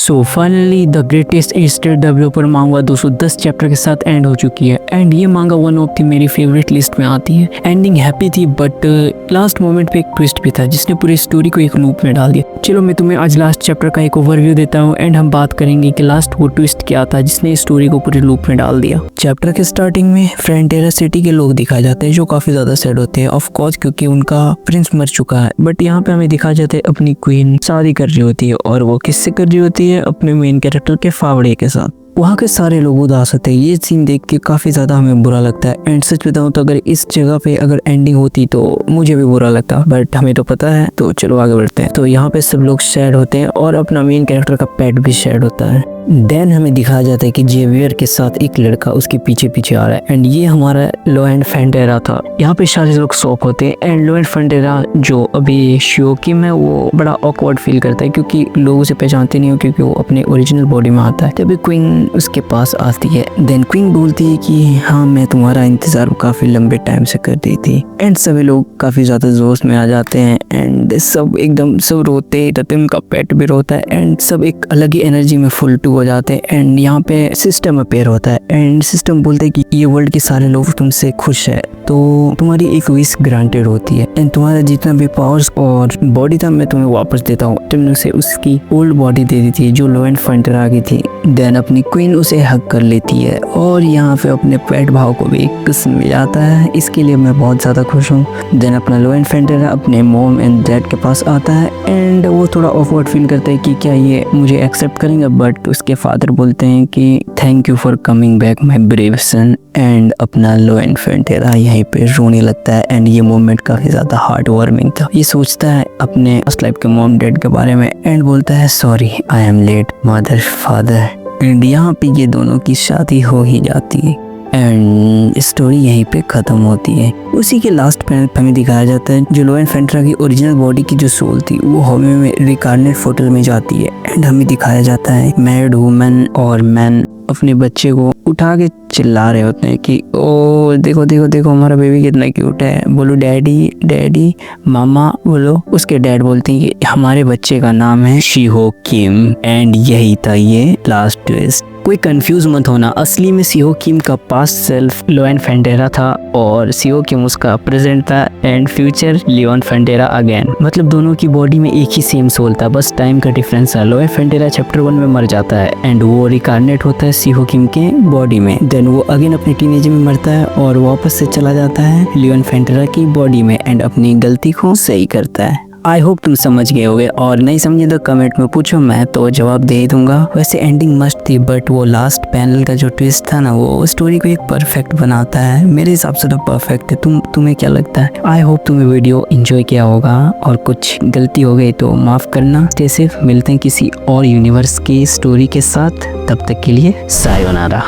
So finally the greatest state developer मांगा 210 chapter के साथ एंड हो चुकी है एंड ये मांगा वन ऑफ दी मेरी फेवरेट लिस्ट में आती है। एंडिंग हैप्पी थी बट लास्ट मोमेंट पे एक ट्विस्ट भी था जिसने पूरी स्टोरी को एक लूप में डाल दिया। चलो मैं तुम्हें आज लास्ट चैप्टर का एक ओवरव्यू देता हूँ एंड हम बात करेंगे कि लास्ट वो ट्विस्ट क्या था जिसने स्टोरी को पूरी लूप में डाल दिया। चैप्टर के स्टार्टिंग में फ्रंटियर सिटी के लोग दिखाए जाते हैं जो काफी ज्यादा सैड होते हैं ऑफ कोर्स क्योंकि उनका प्रिंस मर चुका है। बट यहाँ पे हमें दिखाया जाता है अपनी क्वीन शादी कर रही होती है और वो किससे कर रही होती है, अपने मेन कैरेक्टर के फावड़े के साथ। वहाँ के सारे लोग उदास होते हैं। ये सीन देख के काफी ज्यादा हमें बुरा लगता है एंड सच बताऊं तो अगर इस जगह पे अगर एंडिंग होती तो मुझे भी बुरा लगता, बट हमें तो पता है। तो चलो आगे बढ़ते हैं। तो यहाँ पे सब लोग सैड होते हैं और अपना मेन कैरेक्टर का पेट भी सैड होता है। देन हमें दिखाया जाता है कि जेवियर के साथ एक लड़का उसके पीछे पीछे आ रहा है एंड ये हमारा लोएंड फेंटेरा था। यहाँ पे सारे लोग शॉक होते हैं एंड लोएंड फेंटेरा जो अभी शियोकिम है वो बड़ा ऑकवर्ड फील करता है क्योंकि लोग उसे पहचानते नहीं हो क्योंकि वो अपने ओरिजिनल बॉडी में आता है। तभी क्वीन उसके पास आती है। देन क्वीन बोलती है कि हाँ मैं तुम्हारा इंतजार काफी लंबे टाइम से कर रही थी एंड सभी लोग काफी ज्यादा जोश में आ जाते हैं एंड सब एकदम सब रोते हैं। तभी उनका पेट भी रोता है एंड सब एक अलग ही एनर्जी में फुल टू हो जाते हैं। एंड यहाँ पे सिस्टम अपेयर होता है एंड सिस्टम बोलते हैं कि ये वर्ल्ड के सारे लोग तुमसे खुश है तो तुम्हारी एक विश ग्रांटेड होती है एंड तुम्हारा जितना भी पावर्स और बॉडी था मैं तुम्हें वापस देता हूँ। तुमने उसे उसकी ओल्ड बॉडी दे दी थी जो लोएंड फेंटेरा की थी। देन अपनी क्वीन उसे हक कर लेती है और यहाँ पे अपने पेट भाव को भी एक किस्म मिल जाता है। इसके लिए मैं बहुत ज़्यादा खुश हूँ। देन अपना लोएंड फेंटेरा अपने मॉम एंड डैड के पास आता है एंड वो थोड़ा ऑकवर्ड फील करता है कि क्या ये मुझे एक्सेप्ट करेंगे, बट उसके फादर बोलते हैं कि thank you for coming back my brave son. And अपना लोएंड फेंटेरा यहीं पे रोने लगता है एंड ये मोमेंट काफ़ी ज़्यादा हार्ट वार्मिंग था। ये सोचता है अपने फर्स्ट लाइफ के मॉम डैड के बारे में एंड बोलता है sorry I am late mother father. And यहाँ पे ये दोनों की शादी हो ही जाती है एंड स्टोरी यहीं पे ख़त्म होती है। उसी के लास्ट पैनल पे हमें दिखाया जाता है जो लोएंड फेंटेरा की ओरिजिनल बॉडी की जो सोल थी वो हवे में रिकार्नेट फोटो में जाती है एंड हमें दिखाया जाता है मैरिड वुमेन और मैन अपने बच्चे को उठा के चिल्ला रहे होते हैं कि ओ देखो देखो देखो हमारा बेबी कितना क्यूट है, बोलो डैडी डैडी मामा बोलो। उसके डैड बोलते हैं कि हमारे बच्चे का नाम है शियोकिम। एंड यही था ये लास्ट ट्विस्ट। कोई कंफ्यूज मत होना, असली में शियोकिम का पास्ट सेल्फ लोएंड फेंटेरा था और शियोकिम उसका प्रेजेंट था एंड फ्यूचर लियोन फेंटेरा अगेन। मतलब दोनों की बॉडी में एक ही सेम सोल था, बस टाइम का डिफरेंस था। लोएंड फेंटेरा चैप्टर 1 में मर जाता है एंड वो रिकार्नेट होता है शियोकिम के बॉडी में। देन वो अगेन अपने टीनेज में मरता है और वापस से चला जाता है लियोन फेंटेरा की बॉडी में एंड अपनी गलती को सही करता है। आई होप तुम समझ गए होगे और नहीं समझे तो कमेंट में पूछो, मैं तो जवाब दे ही दूंगा। वैसे एंडिंग मस्त थी बट वो लास्ट पैनल का जो ट्विस्ट था ना वो स्टोरी को एक परफेक्ट बनाता है। मेरे हिसाब से तो परफेक्ट है। तुम्हें क्या लगता है? आई होप तुम्हें वीडियो एंजॉय किया होगा और कुछ गलती हो गई तो माफ करना। स्टे सेफ, मिलते हैं किसी और यूनिवर्स की स्टोरी के साथ। तब तक के लिए सायोनारा।